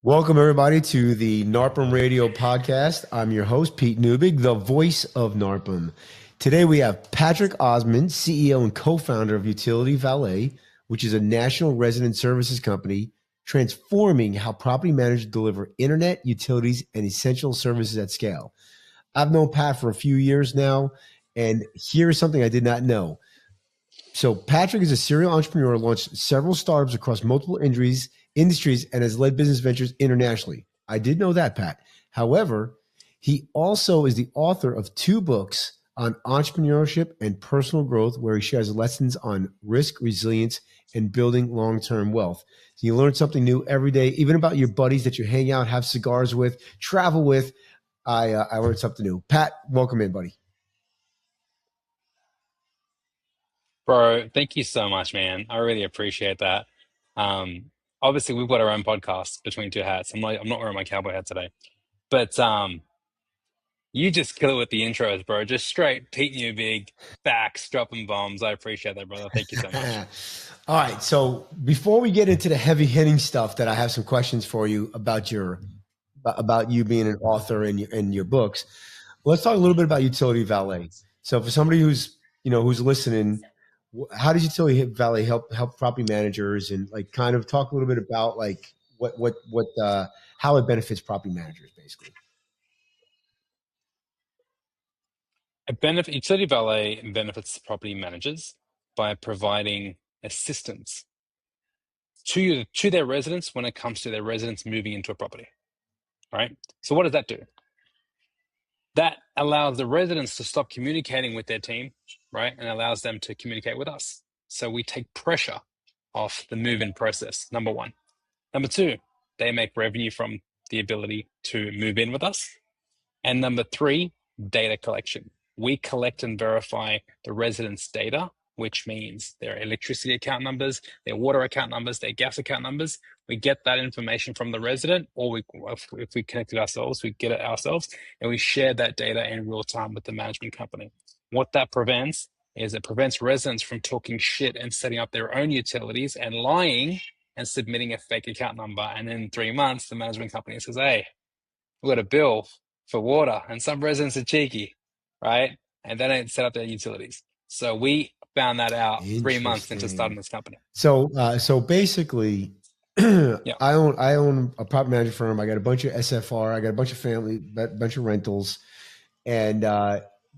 Welcome, everybody, to the NARPM Radio podcast. I'm your host, Pete Neubig, the voice of NARPM. Today, we have Patrick Osman, CEO and co-founder of Utility Valet, which is a national resident services company transforming how property managers deliver internet, utilities, and essential services at scale. I've known Pat for a few years now, and here's something I did not know. So Patrick is a serial entrepreneur, launched several startups across multiple industries, and has led business ventures internationally. I did know that, Pat. However, he also is the author of 2 books on entrepreneurship and personal growth, where he shares lessons on risk, resilience, and building long-term wealth. So you learn something new every day, even about your buddies that you hang out, have cigars with, travel with. I learned something new. Pat, welcome in, buddy. Bro, thank you so much, man. I really appreciate that. Obviously, we've got our own podcast between two hats. I'm not wearing my cowboy hat today, but you just kill it with the intros, bro. Just straight Pete Neubig, facts, dropping bombs. I appreciate that, brother. Thank you so much. All right. So before we get into the heavy hitting stuff, that I have some questions for you about you being an author and your books. Let's talk a little bit about Utility Valet. So for somebody who's listening, how does Utility Valet help property managers, and like kind of talk a little bit about like how it benefits property managers, basically. Utility Valet benefits property managers by providing assistance to their residents when it comes to their residents moving into a property. Right? So what does that do? That allows the residents to stop communicating with their team, right? And allows them to communicate with us. So we take pressure off the move-in process, number one. Number two, they make revenue from the ability to move in with us. And number three, data collection. We collect and verify the residents' data, which means their electricity account numbers, their water account numbers, their gas account numbers. We get that information from the resident, or if we connect it ourselves, we get it ourselves, and we share that data in real time with the management company. What that prevents is it prevents residents from talking shit and setting up their own utilities and lying and submitting a fake account number. And in 3 months, the management company says, hey, we've got a bill for water, and some residents are cheeky, right? And they don't set up their utilities. So we found that out 3 months into starting this company. So basically, yeah. I own a property management firm. I got a bunch of SFR. I got a bunch of family, a bunch of rentals. And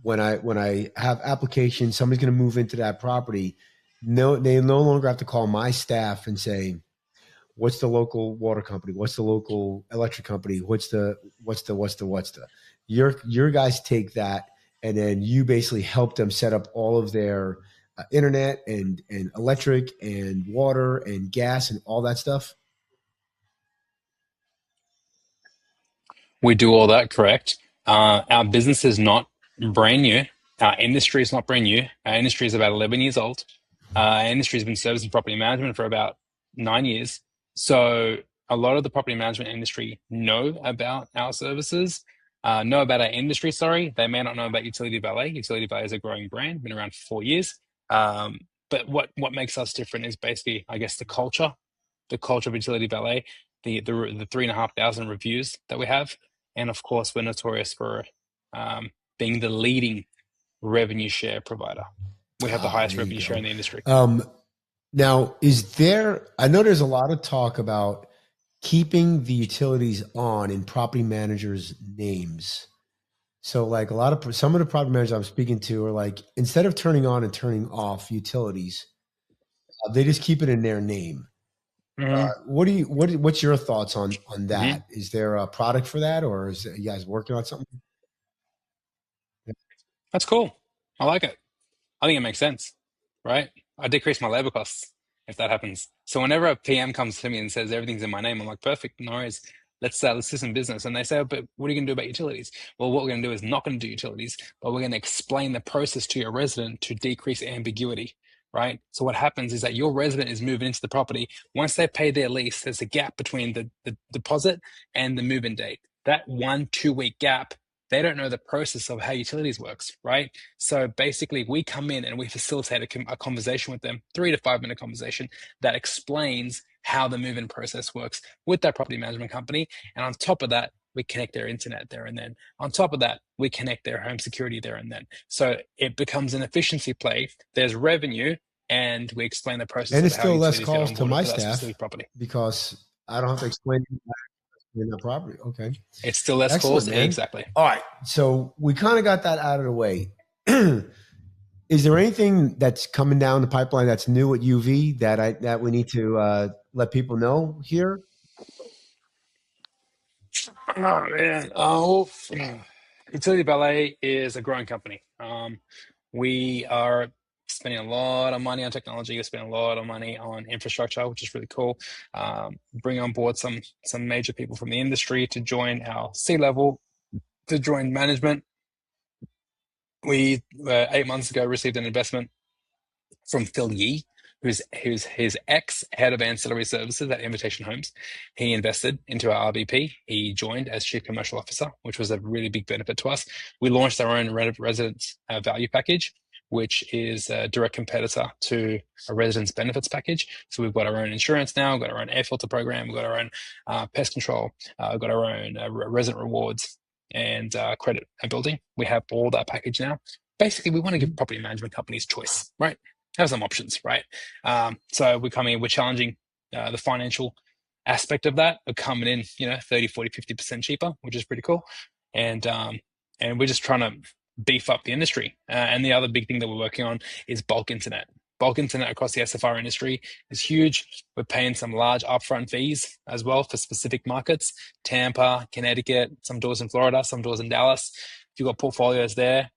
when I have applications, somebody's going to move into that property. No, they no longer have to call my staff and say, what's the local water company? What's the local electric company? What's the? Your guys take that, and then you basically help them set up all of their internet and electric and water and gas and all that stuff. We do all that, correct. Our business is not brand new. Our industry is not brand new. Our industry is about 11 years old. Our industry has been servicing property management for about 9 years. So a lot of the property management industry know about our services, know about our industry, sorry. They may not know about Utility Valet. Utility Valet is a growing brand, been around for 4 years. But what makes us different is basically, I guess, the culture of Utility Valet, the 3,500 reviews that we have. And of course, we're notorious for being the leading revenue share provider. We have the highest revenue share in the industry. Now, I know there's a lot of talk about keeping the utilities on in property managers' names. So like some of the property managers I'm speaking to are like, instead of turning on and turning off utilities, they just keep it in their name. Mm-hmm. What's your thoughts on that? Mm-hmm. Is there a product for that, or are you guys working on something? That's cool. I like it. I think it makes sense, right? I decrease my labor costs if that happens. So whenever a PM comes to me and says everything's in my name, I'm like, perfect, no worries. Let's do some business. And they say, oh, but what are you going to do about utilities? Well, what we're going to do is not going to do utilities, but we're going to explain the process to your resident to decrease ambiguity, right? So what happens is that your resident is moving into the property. Once they pay their lease, there's a gap between the deposit and the move-in date. That 1-2 week gap, they don't know the process of how utilities works, right? So basically, we come in and we facilitate a conversation with them, 3 to 5 minute conversation that explains how the move-in process works with that property management company. And on top of that, we connect their internet there and then. On top of that, we connect their home security there and then. So it becomes an efficiency play. There's revenue, and we explain the process And of it's how still less utilities get calls to onboarded my for that staff specific property. because I don't have to explain that property. Okay. It's still less Excellent, calls. man. Exactly. All right. So we kind of got that out of the way. Is there anything that's coming down the pipeline that's new at UV that we need to let people know here? Oh man. Utility Valet is a growing company. We are spending a lot of money on technology. We're spending a lot of money on infrastructure, which is really cool. Bring on board some major people from the industry to join our C-level, to join management. We 8 months ago received an investment from Phil Yee, who's his ex-head of ancillary services at Invitation Homes. He invested into our RVP. He joined as Chief Commercial Officer, which was a really big benefit to us. We launched our own residence value package, which is a direct competitor to a residence benefits package. So we've got our own insurance now, we've got our own air filter program, we've got our own pest control, we've got our own resident rewards and credit and building. We have all that package now. Basically, we want to give property management companies choice, right? Have some options, right? So we're challenging the financial aspect of that. We're coming in, 30, 40, 50% cheaper, which is pretty cool. And we're just trying to beef up the industry. And the other big thing that we're working on is bulk internet. Bulk internet across the SFR industry is huge. We're paying some large upfront fees as well for specific markets: Tampa, Connecticut, some doors in Florida, some doors in Dallas. If you've got portfolios there,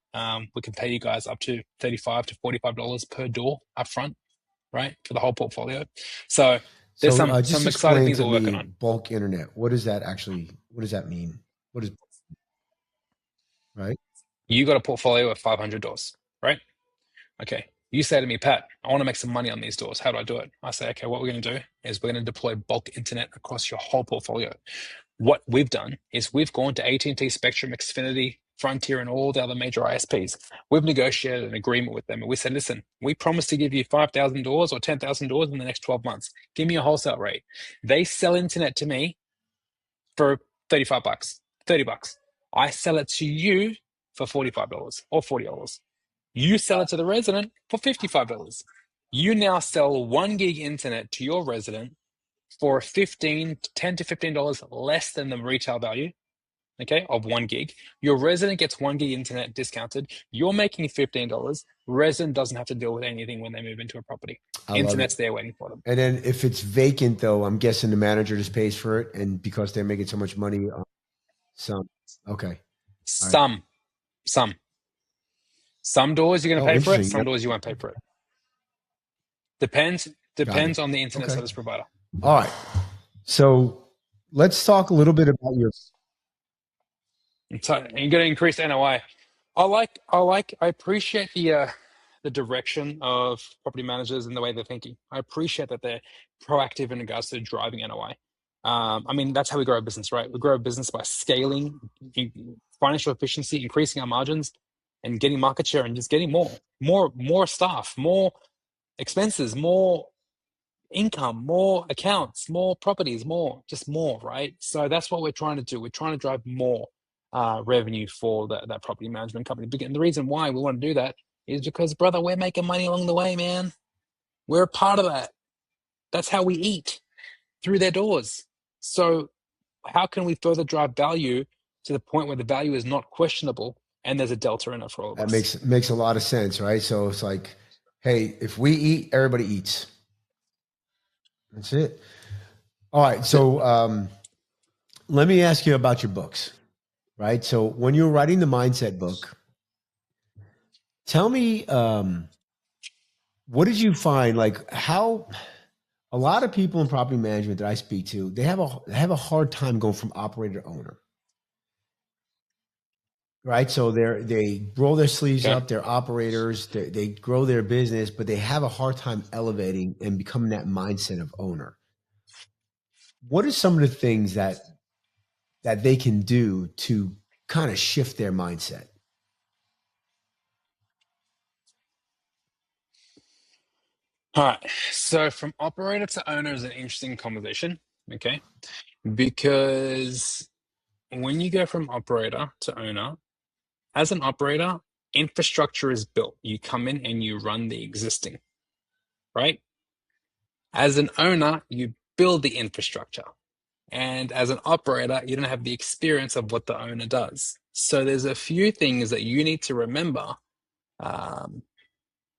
we can pay you guys up to $35 to $45 per door upfront, right, for the whole portfolio. So there's some exciting things we're working on. Bulk internet. What does that mean? What is, right? You got a portfolio of 500 doors, right? Okay. You say to me, Pat, I want to make some money on these doors. How do I do it? I say, okay, what we're going to do is we're going to deploy bulk internet across your whole portfolio. What we've done is we've gone to AT&T, Spectrum, Xfinity, Frontier, and all the other major ISPs. We've negotiated an agreement with them, and we said, listen, we promise to give you 5,000 doors or 10,000 doors in the next 12 months. Give me a wholesale rate. They sell internet to me for $35, $30. I sell it to you for $45 or $40. You sell it to the resident for $55. You now sell 1 gig internet to your resident for $10 to $15 less than the retail value, okay, of 1 gig. Your resident gets 1 gig internet discounted. You're making $15. Resident doesn't have to deal with anything when they move into a property. Internet's there waiting for them. And then if it's vacant, though, I'm guessing the manager just pays for it, and because they're making so much money, okay. Some doors you're going to pay for it. Some doors you won't pay for it. Depends on the internet service provider. All right. So let's talk a little bit about your. So you're going to increase NOI. I appreciate the direction of property managers and the way they're thinking. I appreciate that they're proactive in regards to driving NOI. That's how we grow a business, right? We grow a business by scaling, financial efficiency, increasing our margins, and getting market share, and just getting more staff, more expenses, more income, more accounts, more properties, more, right? So that's what we're trying to do. We're trying to drive more revenue for that property management company. And the reason why we want to do that is because, brother, we're making money along the way, man. We're a part of that. That's how we eat, through their doors. So how can we further drive value to the point where the value is not questionable and there's a delta in it for all of us? That makes a lot of sense, right? So it's like, hey, if we eat, everybody eats. That's it. All right. So let me ask you about your books, right? So when you were writing the mindset book, tell me, what did you find? Like, how a lot of people in property management that I speak to, they have a hard time going from operator to owner. Right. So they roll their sleeves up, they're operators, they grow their business, but they have a hard time elevating and becoming that mindset of owner. What are some of the things that they can do to kind of shift their mindset? All right. So from operator to owner is an interesting conversation. Okay. Because when you go from operator to owner, as an operator, infrastructure is built. You come in and you run the existing, right? As an owner, you build the infrastructure. And as an operator, you don't have the experience of what the owner does. So there's a few things that you need to remember um,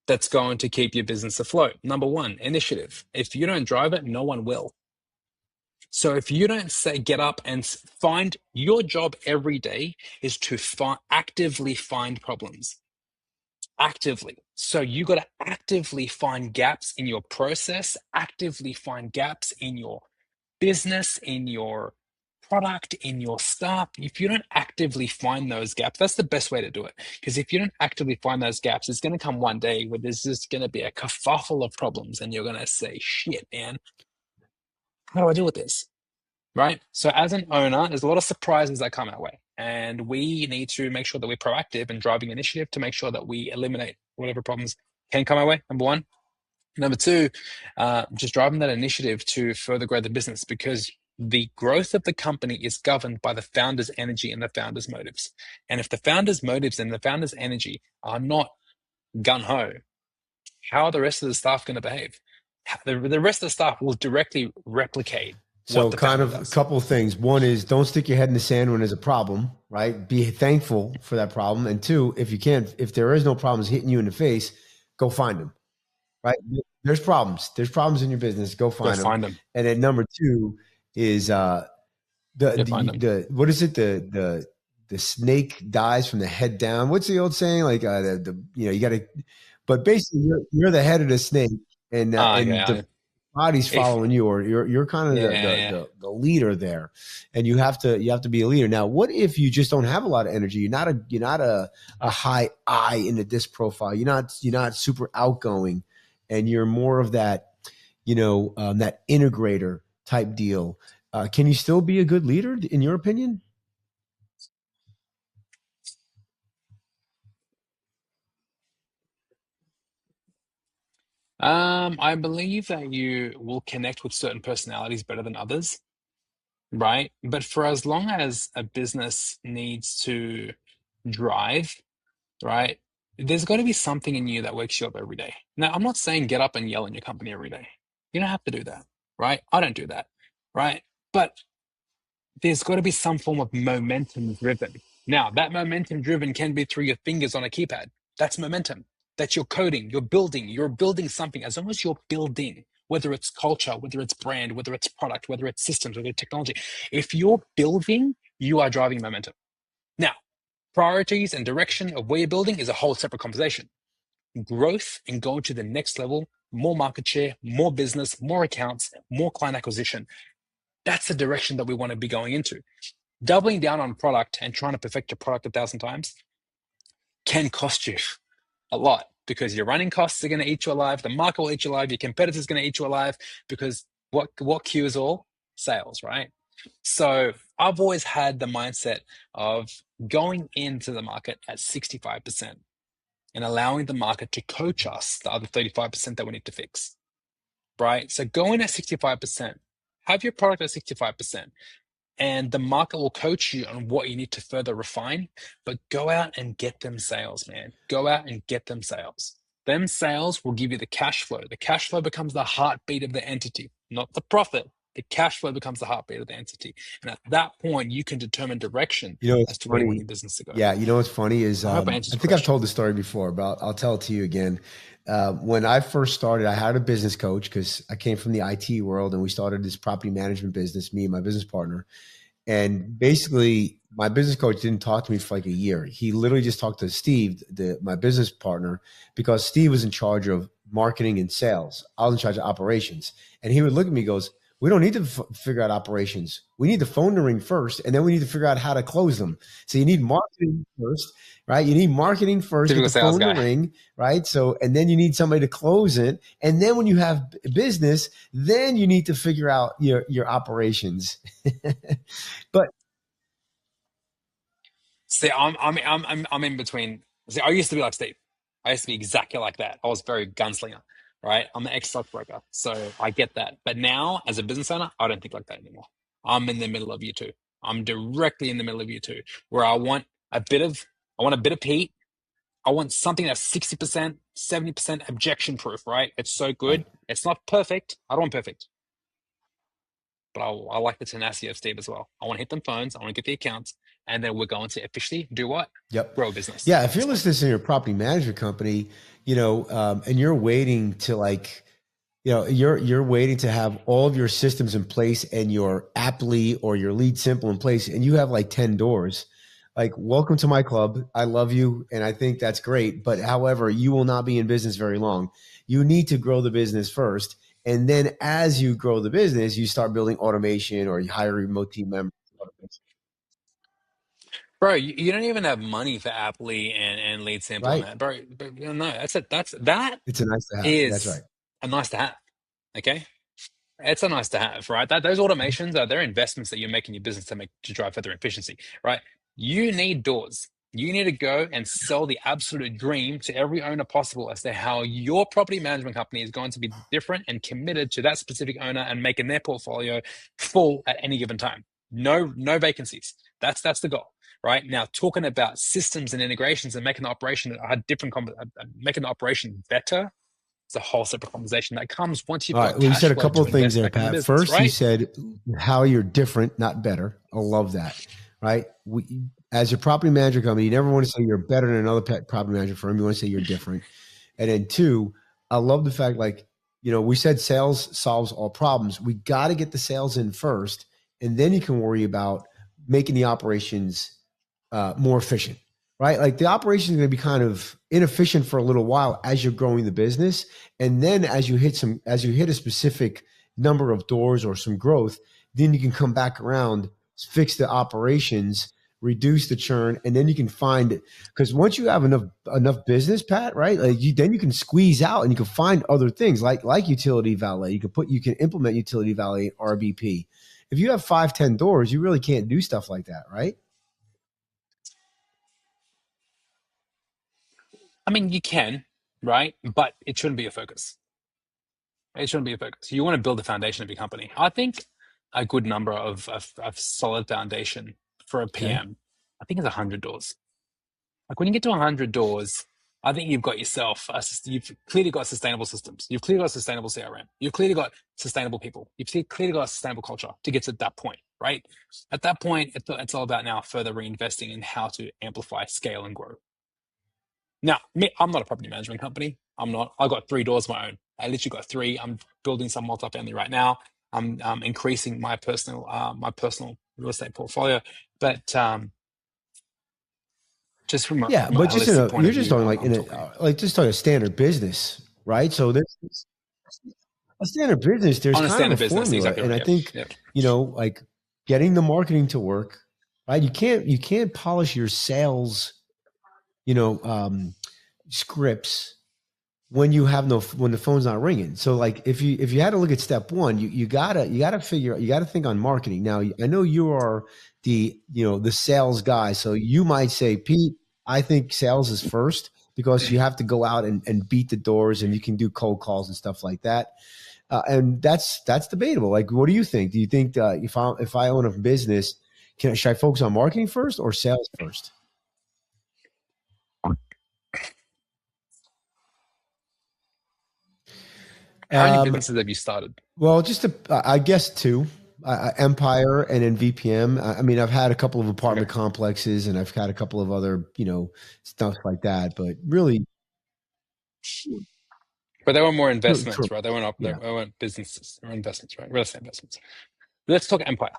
that's going to keep your business afloat. Number one, initiative. If you don't drive it, no one will. So if you don't say get up and find your job every day is to actively find problems. Actively. So you got to actively find gaps in your process, actively find gaps in your business, in your product, in your stuff. If you don't actively find those gaps, that's the best way to do it. Because if you don't actively find those gaps, it's going to come one day where there's just going to be a kerfuffle of problems and you're going to say, shit, man, how do I deal with this? Right? So as an owner, there's a lot of surprises that come our way. And we need to make sure that we're proactive and driving initiative to make sure that we eliminate whatever problems can come our way, number one. Number two, just driving that initiative to further grow the business because the growth of the company is governed by the founder's energy and the founder's motives. And if the founder's motives and the founder's energy are not gung-ho, how are the rest of the staff going to behave? The rest of the staff will directly replicate So what the kind founder of a does. couple of things. One is don't stick your head in the sand when there's a problem, right? Be thankful for that problem. And two, if there is no problems hitting you in the face, go find them, right? There's problems. There's problems in your business. Go Go find them. find them. And then number two is Find them. the what is it? The snake dies from the head down. What's the old saying? Like you got to, but basically you're the head of the snake, and Okay. the body's following you, or you're kind of Yeah. the leader there, and you have to be a leader. Now, what if you just don't have a lot of energy? You're not a high I in the disc profile. You're not super outgoing, and you're more of that that integrator type deal. Can you still be a good leader, in your opinion? I believe that you will connect with certain personalities better than others, right? But for as long as a business needs to drive, right, there's got to be something in you that wakes you up every day. Now, I'm not saying get up and yell in your company every day. You don't have to do that, right? I don't do that, right? But there's got to be some form of momentum driven. Now, that momentum driven can be through your fingers on a keypad. That's momentum. That's your coding, you're building something. As long as you're building, whether it's culture, whether it's brand, whether it's product, whether it's systems, whether it's technology, if you're building, you are driving momentum. Now, priorities and direction of where you're building is a whole separate conversation. Growth and going to the next level, more market share, more business, more accounts, more client acquisition. That's the direction that we want to be going into. Doubling down on product and trying to perfect your product 1,000 times can cost you a lot because your running costs are going to eat you alive. The market will eat you alive. Your competitors are going to eat you alive because what cues all sales, right? So I've always had the mindset of going into the market at 65% and allowing the market to coach us the other 35% that we need to fix, right? So go in at 65%, have your product at 65%, and the market will coach you on what you need to further refine, but go out and get them sales, man. Go out and get them sales. Them sales will give you the cash flow. The cash flow becomes the heartbeat of the entity, not the profit. The cash flow becomes the heartbeat of the entity. And at that point, you can determine direction It's as to where you want funny. your business to go. Yeah, what's funny is I hope I answered I your think I've question. told the story before, but I'll tell it to you again. When I first started, I hired a business coach because I came from the IT world, and we started this property management business, me and my business partner. And basically, my business coach didn't talk to me for like a year. He literally just talked to Steve, my business partner, because Steve was in charge of marketing and sales. I was in charge of operations. And he would look at me and goes, we don't need to figure out operations. We need the phone to ring first, and then we need to figure out how to close them. So you need marketing first, right? You need marketing first, get Typical the sales phone to guy. ring, right? So, and then you need somebody to close it. And then when you have business, then you need to figure out your operations. But See, I'm in between. See, I used to be like Steve. I used to be exactly like that. I was very gunslinger, right? I'm an ex-stockbroker, so I get that. But now, as a business owner, I don't think like that anymore. I'm in the middle of year two. I'm directly in the middle of year two, where I want a bit of Pete. I want something that's 60%, 70% objection proof, right? It's so good. Right. It's not perfect. I don't want perfect, but I like the tenacity of Steve as well. I want to hit them phones. I want to get the accounts, and then we're going to officially do what? Yep. Grow a business. Yeah. If you're listening to your property management company, and you're waiting to you're waiting to have all of your systems in place and your Apply or your Lead Simple in place, and you have like 10 doors. Like, welcome to my club. I love you, and I think that's great. But however, you will not be in business very long. You need to grow the business first, and then as you grow the business, you start building automation or you hire remote team members. Bro, you don't even have money for Apply and Lead Simple, Right? man. Bro, but no, that It's a nice to have. That's is right. a nice to have. Okay. It's a nice to have, right? Those automations they're investments that you're making in your business to drive further efficiency, right? You need doors. You need to go and sell the absolute dream to every owner possible as to how your property management company is going to be different and committed to that specific owner and making their portfolio full at any given time. No vacancies. That's the goal, right? Now, talking about systems and integrations and making the operation making the operation better. It's a whole separate conversation that comes once you've All got right. Well, you cash said a flow couple to of things invest there, back in the Pat. business, First, you right? said how you're different, not better. I love that. Right. As a property manager company, you never want to say you're better than another property manager firm. You want to say you're different. And then two, I love the fact, we said sales solves all problems. We got to get the sales in first, and then you can worry about making the operations more efficient, right? Like, the operation is going to be kind of inefficient for a little while as you're growing the business. And then as you hit a specific number of doors or some growth, then you can come back around, fix the operations, reduce the churn, and then you can find, because once you have enough business, Pat, right? Like, then you can squeeze out and you can find other things like Utility Valet. You can implement Utility Valet RBP. If you have 5-10 doors, you really can't do stuff like that, right? I mean, you can, right? But it shouldn't be a focus. It shouldn't be a focus. You want to build the foundation of your company. I think a good number of solid foundation for a Okay. PM, I think it's 100 doors. Like, when you get to 100 doors, I think you've got yourself, you've clearly got sustainable systems. You've clearly got sustainable CRM. You've clearly got sustainable people. You've clearly got a sustainable culture to get to that point, right? At that point, it's all about now further reinvesting in how to amplify, scale, and grow. Now, I'm not a property management company. I'm not. I've got 3 doors of my own. I literally got 3. I'm building some multifamily right now. I'm increasing my personal real estate portfolio. But just from a But just holistic point you're of just view, talking just talking a standard business, right? So there's a standard business. There's on a kind standard of a business, formula, exactly and right. I think Yep. like getting the marketing to work, right? You can't polish your sales, scripts when the phone's not ringing. So, like, if you had to look at step one, you gotta think on marketing. Now, I know you are the sales guy, so you might say, Pete, I think sales is first, because you have to go out and beat the doors, and you can do cold calls and stuff like that. And that's debatable. Like, what do you think? Do you think if I own a business, should I focus on marketing first or sales first? How many businesses have you started? Well, I guess 2, Empire and then VPM. I mean, I've had a couple of apartment complexes, and I've had a couple of other, stuff like that, but really. But they were more investments, True. right? They weren't businesses. They were investments, right? Real estate investments. Let's talk Empire.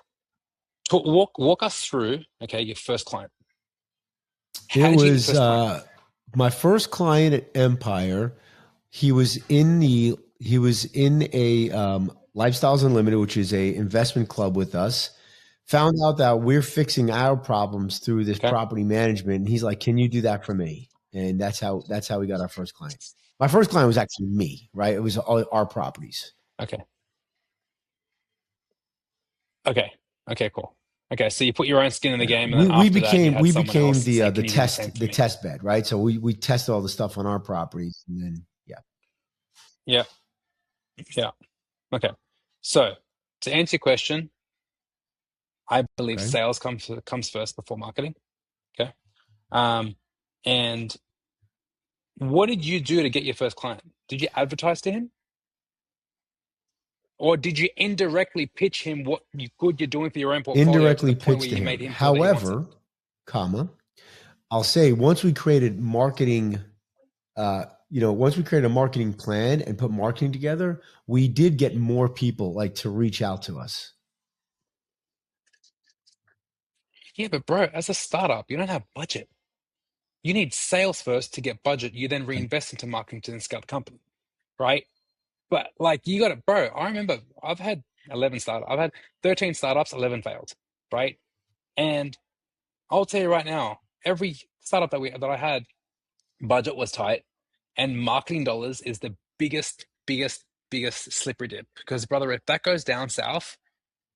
Walk us through, okay, your first client. How did you get your first client? My first client at Empire. He was in a Lifestyles Unlimited, which is a investment club with us. Found out that we're fixing our problems through this property management. And he's like, "Can you do that for me?" And that's how we got our first client. My first client was actually me, right? It was all our properties. Okay, cool. Okay, so you put your own skin in the game, and then we became the test bed, right? So we tested all the stuff on our properties, and then yeah. Yeah. Okay. So to answer your question, I believe Okay. sales comes first before marketing. Okay. Um, and what did you do to get your first client? Did you advertise to him? Or did you indirectly pitch him what good you're doing for your own portfolio to the Indirectly point where pitched to you made him. him feel that he wants it? However, comma, I'll say once we created marketing, once we created a marketing plan and put marketing together, we did get more people like to reach out to us. Yeah, but bro, as a startup, you don't have budget. You need sales first to get budget. You then Okay. reinvest into marketing to then scale the company, right? But like you got it, bro. I remember I've had 11 startups. I've had 13 startups, 11 failed, right? And I'll tell you right now, every startup that I had, budget was tight, and marketing dollars is the biggest slippery dip. Because brother, if that goes down south,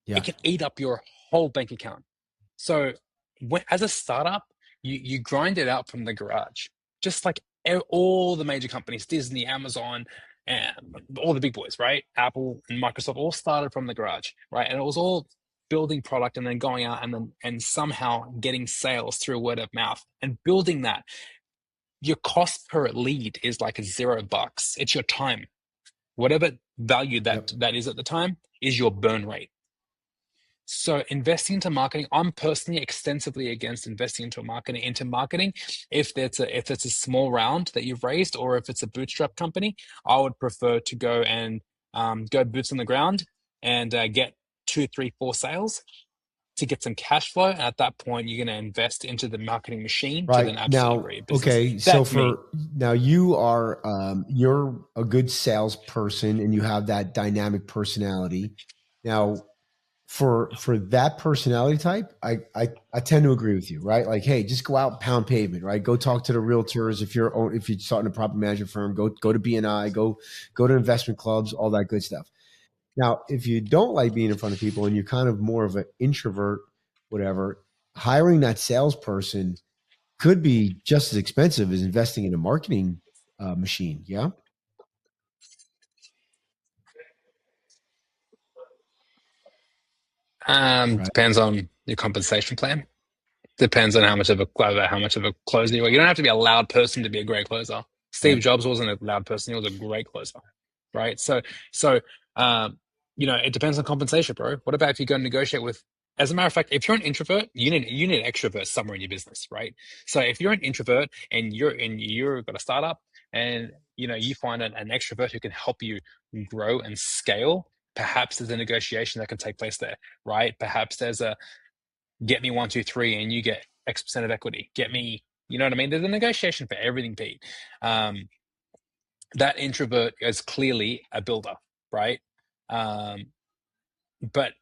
it Yeah. can eat up your whole bank account. So as a startup, you grind it out from the garage, just like all the major companies, Disney, Amazon, and all the big boys, right? Apple and Microsoft all started from the garage, right? And it was all building product and then going out and somehow getting sales through word of mouth and building that. Your cost per lead is like $0. It's your time. Whatever value Yep. that is at the time is your burn rate. So investing into marketing, I'm personally extensively against investing into marketing. If it's a small round that you've raised, or if it's a bootstrap company, I would prefer to go and go boots on the ground and get 2, 3, 4 sales to get some cash flow. And at that point, you're going to invest into the marketing machine to Right then absolutely grow now, your business. okay. So That's me. for now, you're a good salesperson and you have that dynamic personality. Now, for that personality type, I tend to agree with you, right? Like, hey, just go out and pound pavement, right? Go talk to the realtors. If you're starting a property management firm, go to BNI, go to investment clubs, all that good stuff. Now, if you don't like being in front of people and you're kind of more of an introvert, whatever, hiring that salesperson could be just as expensive as investing in a marketing machine. Yeah. Right. Depends on your compensation plan. Depends on how much of a closer you are. You don't have to be a loud person to be a great closer. Steve Right. Jobs wasn't a loud person; he was a great closer, right? So um, it depends on compensation, bro. What about if you go and negotiate with? As a matter of fact, if you're an introvert, you need an extrovert somewhere in your business, right? So if you're an introvert and you're got a startup, and you find an extrovert who can help you grow and scale, perhaps there's a negotiation that can take place there, right? Perhaps there's a get me one, two, three, and you get X percent of equity. Get me, you know what I mean? There's a negotiation for everything, Pete. Um, that introvert is clearly a builder, right? Um, but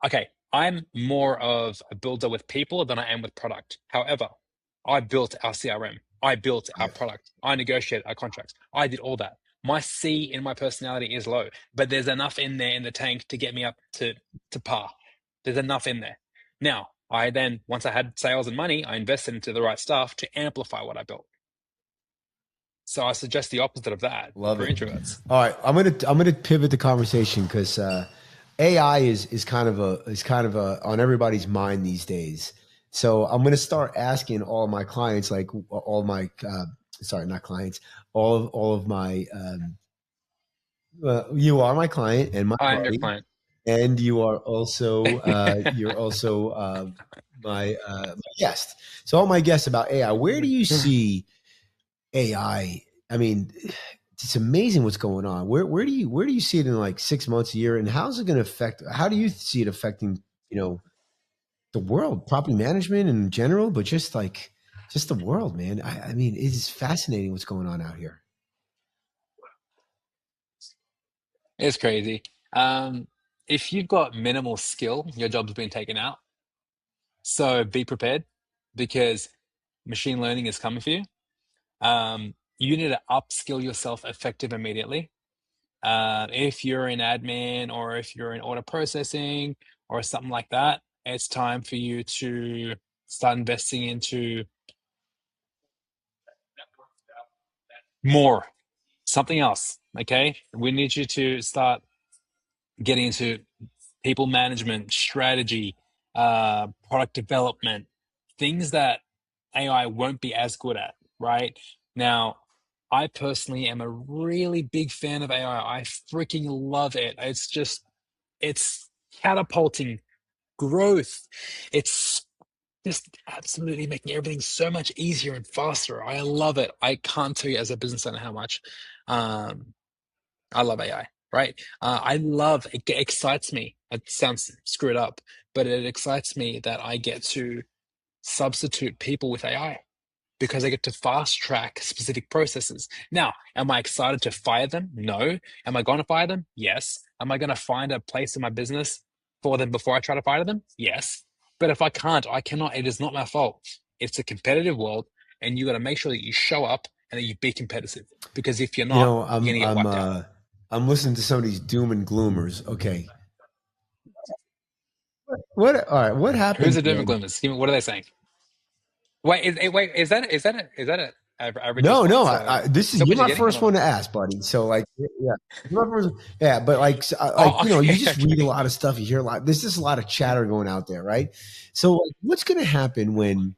okay, I'm more of a builder with people than I am with product. However, I built our CRM. I built our Right. product. I negotiated our contracts. I did all that. My C in my personality is low, but there's enough in there in the tank to get me up to par. There's enough in there. Now, once I had sales and money, I invested into the right stuff to amplify what I built. So I suggest the opposite of that Love for it. introverts. All right, I'm gonna pivot the conversation because AI is kind of a on everybody's mind these days. So I'm gonna start asking all my clients, like all my sorry, not clients, all of my you are my client and my I am your buddy, client. and you're also my guest. So all my guests about AI. Where do you see AI? I mean, it's amazing what's going on. Where do you see it in like 6 months, a year, and how's it going to affect? How do you see it affecting the world, property management in general, but just the world, man? I mean, it is fascinating what's going on out here. It's crazy. Um, if you've got minimal skill, your job's been taken out. So be prepared because machine learning is coming for you. You need to upskill yourself effective immediately. If you're in admin or if you're in order processing or something like that, it's time for you to start investing into more, something else. Okay, we need you to start getting into people management, strategy, product development, things that AI won't be as good at, right? Now, I personally am a really big fan of AI. I freaking love it. It's catapulting growth. It's just absolutely making everything so much easier and faster. I love it. I can't tell you as a business owner how much. Um, I love AI, right? I love it, excites me. It sounds screwed up, but it excites me that I get to substitute people with AI because I get to fast track specific processes. Now, am I excited to fire them? No. Am I going to fire them? Yes. Am I going to find a place in my business for them before I try to fire them? Yes. But if I can't, I cannot. It is not my fault. It's a competitive world, and you got to make sure that you show up and that you be competitive. Because if you're You not, know, you're going to get wiped out. I'm listening to some of these doom and gloomers. Okay, what? All right, what Who's happens the doom and when? gloomers? What are they saying? Wait, is that a average No, no. response? Or This is is that you're what you're my getting? first one to ask, buddy. So like, yeah, you're my first, yeah. But like, Oh, you know, you okay, just read a okay. lot of stuff. You hear a lot. There's just a lot of chatter going out there, right? So like, what's going to happen when?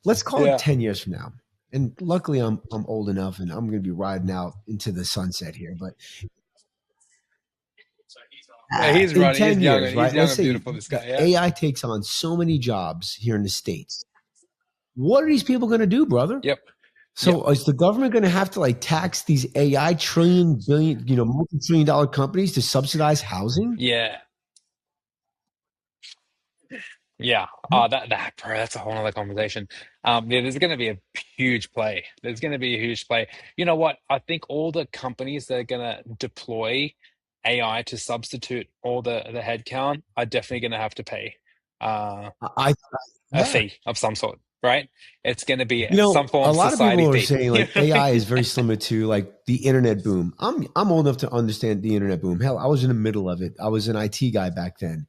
Let's call it Yeah. 10 years from now. And luckily, I'm old enough, and I'm going to be riding out into the sunset here. But Yeah, he's in running. 10 years, He's right? young Let's and say beautiful, this the guy, yeah? AI takes on so many jobs here in the States. What are these people going to do, brother? Yep. Yep. So is the government going to have to like tax these AI trillion, billion, multi-trillion dollar companies to subsidize housing? Yeah. Yeah. Bro, that's a whole other conversation. Yeah, there's gonna be a huge play. There's gonna be a huge play. You know what? I think all the companies that are gonna deploy AI to substitute all the headcount are definitely gonna have to pay a Yeah. fee of some sort, right? It's gonna be You some know, form a of lot of society people are fee. saying You like know what I AI mean? is very similar to like the internet boom. I'm old enough to understand the internet boom. Hell, I was in the middle of it. I was an IT guy back then.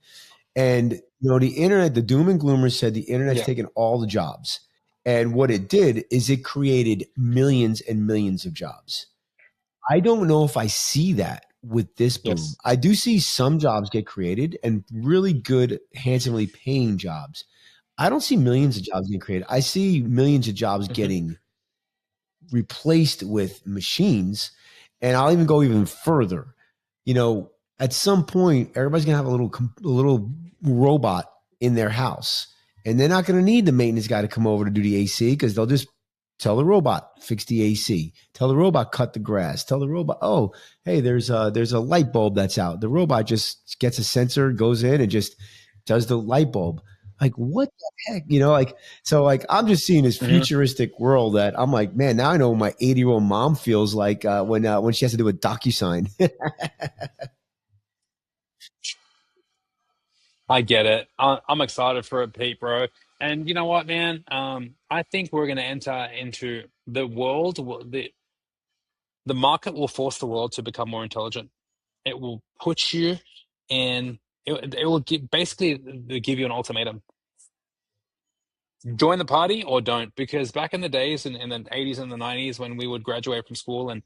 And the internet, the doom and gloomers said the internet's Yeah. taken all the jobs. And what it did is it created millions and millions of jobs. I don't know if I see that with this boom. Yes. I do see some jobs get created and really good, handsomely paying jobs. I don't see millions of jobs getting created. I see millions of jobs Hmm. getting replaced with machines. And I'll even go even further. You know, at some point, everybody's gonna have a little robot in their house, and they're not gonna need the maintenance guy to come over to do the AC because they'll just tell the robot fix the AC, tell the robot cut the grass, tell the robot, oh, hey, there's a light bulb that's out. The robot just gets a sensor, goes in, and just does the light bulb. Like what the heck, like so like I'm just seeing this Hmm. futuristic world that I'm like, man, now I know what my 80-year-old mom feels like when she has to do a DocuSign. I get it. I'm excited for it, Pete, bro. And you know what, man? I think we're going to enter into the world. The market will force the world to become more intelligent. It will put you in. It will basically give you an ultimatum: join the party or don't. Because back in the days, in the 80s and the 90s, when we would graduate from school and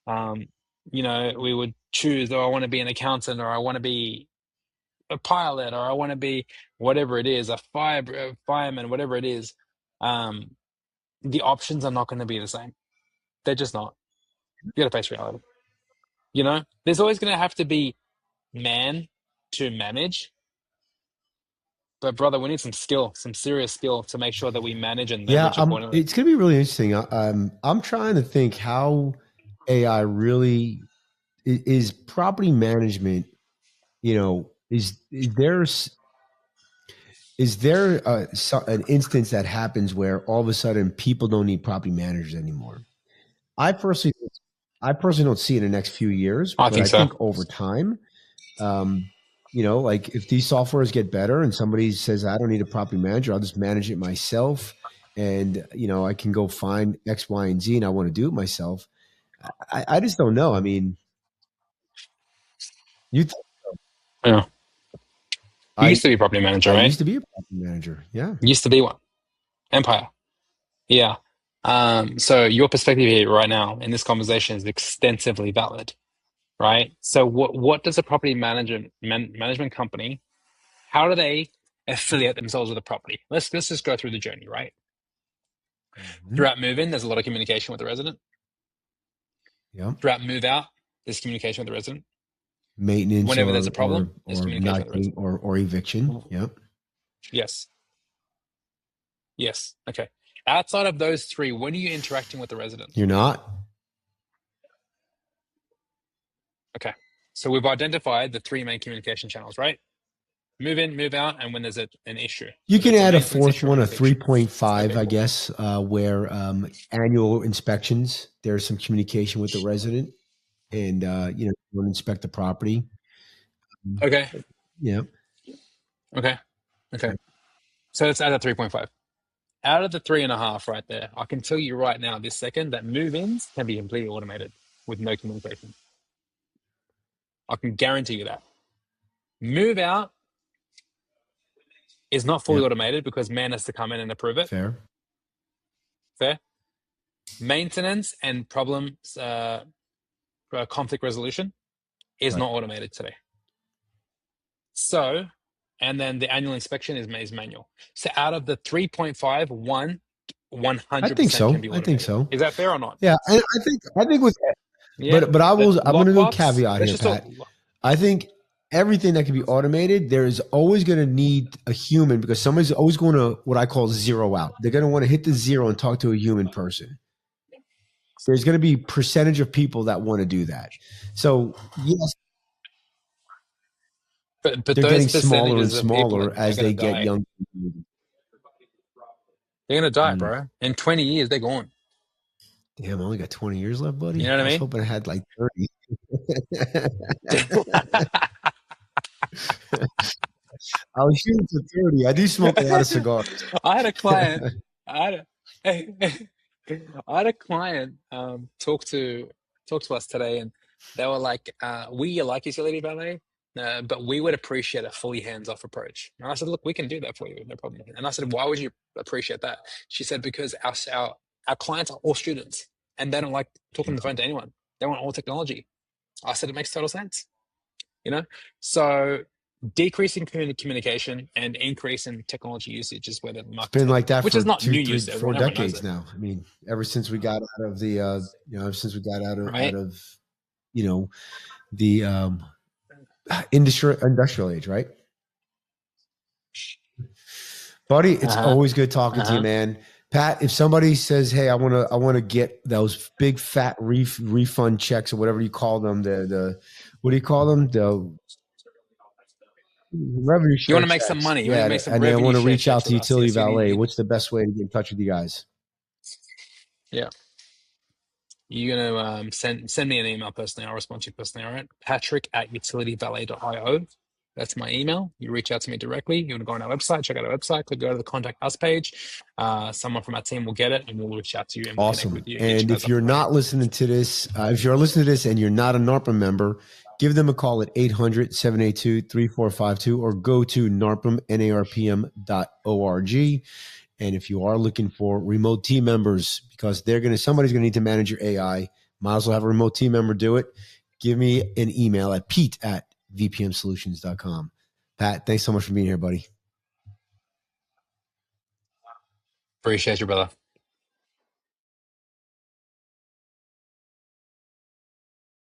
um, we would choose, oh, I want to be an accountant, or I want to be a pilot, or I want to be whatever it is, a fireman, whatever it is. Um, the options are not going to be the same. They're just not. You got to face reality. There's always going to have to be man to manage, but brother, we need some skill, some serious skill to make sure that we manage and Yeah, leverage accordingly. it's gonna be really interesting. I'm trying to think how AI really is property management. Is there an instance that happens where all of a sudden people don't need property managers anymore? I personally, I personally don't see it in the next few years, I but think I so. think over time, um, like if these softwares get better and somebody says I don't need a property manager, I'll just manage it myself, and I can go find X, Y, and Z, and I want to do it myself. I just don't know. I mean, you, th- Yeah. You I used to be a property manager, I right? used to be a property manager. Yeah. You used to be one. Empire. Yeah. So your perspective here right now in this conversation is extensively valid. right? So what does a property management company, how do they affiliate themselves with a property? Let's just go through the journey, right? Throughout move-in, there's a lot of communication with the resident. Yep. Throughout move-out, there's communication with the resident. Maintenance Whenever there's a problem, there's or communication not with the resident. or eviction. Yep. Yes. Okay. Outside of those three, when are you interacting with the resident? You're not. Okay. So we've identified the three main communication channels, right? Move in, move out, and when there's an issue. You can add a maintenance fourth one, a eviction. 3.5, Okay, I cool. guess, where annual inspections, there's some communication with the resident and, you want to inspect the property. Okay. Yeah. Okay. So it's out of 3.5. Out of the 3.5 right there, I can tell you right now, this second, that move-ins can be completely automated with no communication. I can guarantee you that. Move out is not fully automated because man has to come in and approve it. Fair. Maintenance and problems, conflict resolution is not automated today. So, and then the annual inspection is manual. So out of the 3.5, 100% I think so. can be automated. I think so. Is that fair or not? Yeah, I think with, but I'm going to do a caveat here, Pat. I think everything that can be automated, there is always going to need a human because somebody's always going to what I call zero out. They're going to want to hit the zero and talk to a human person. There's going to be percentage of people that want to do that. So yes, but they're getting smaller and smaller as they get younger. They're going to die, bro. In 20 years, they're gone. Damn, I only got 20 years left, buddy. You know what I mean? I was hoping I had like 30. I was shooting for 30. I do smoke a lot of cigars. I had a client. I had a client talk to us today, and they were like, "We like Utility Valet, but we would appreciate a fully hands-off approach." And I said, "Look, we can do that for you, no problem." And I said, "Why would you appreciate that?" She said, "Because our clients are all students, and they don't like talking on the phone to anyone. They want all technology." I said, "It makes total sense." So decreasing communication and increase in technology usage is where the market. It's been like that which for is not 2, new 3, use. 4 decades now. I mean, ever since we got out of the, ever since we got out of, the industrial age, right? Buddy, it's always good talking to you, man. Pat, if somebody says, "Hey, I want to get those big fat refund checks or whatever you call them, the what do you call them? The revenue share. You want to make checks. some money. You Yeah, want to make some and they want to revenue reach share out to checks with us. Utility Yes, you Valet. need- What's the best way to get in touch with you guys? Yeah. You're going to send me an email personally. I'll respond to you personally, all right? Patrick@utilityvalet.io. That's my email. You reach out to me directly. You want to go on our website, check out our website, click go to the Contact Us page. Someone from our team will get it, and we'll reach out to you and Awesome. connect with you. And if you're not listening to this, if you're listening to this and you're not a NARPM member, give them a call at 800-782-3452 or go to NARPM.org. And if you are looking for remote team members, because somebody's going to need to manage your AI, might as well have a remote team member do it. Give me an email at pete@vpmsolutions.com. Pat, thanks so much for being here, buddy. Appreciate you, brother.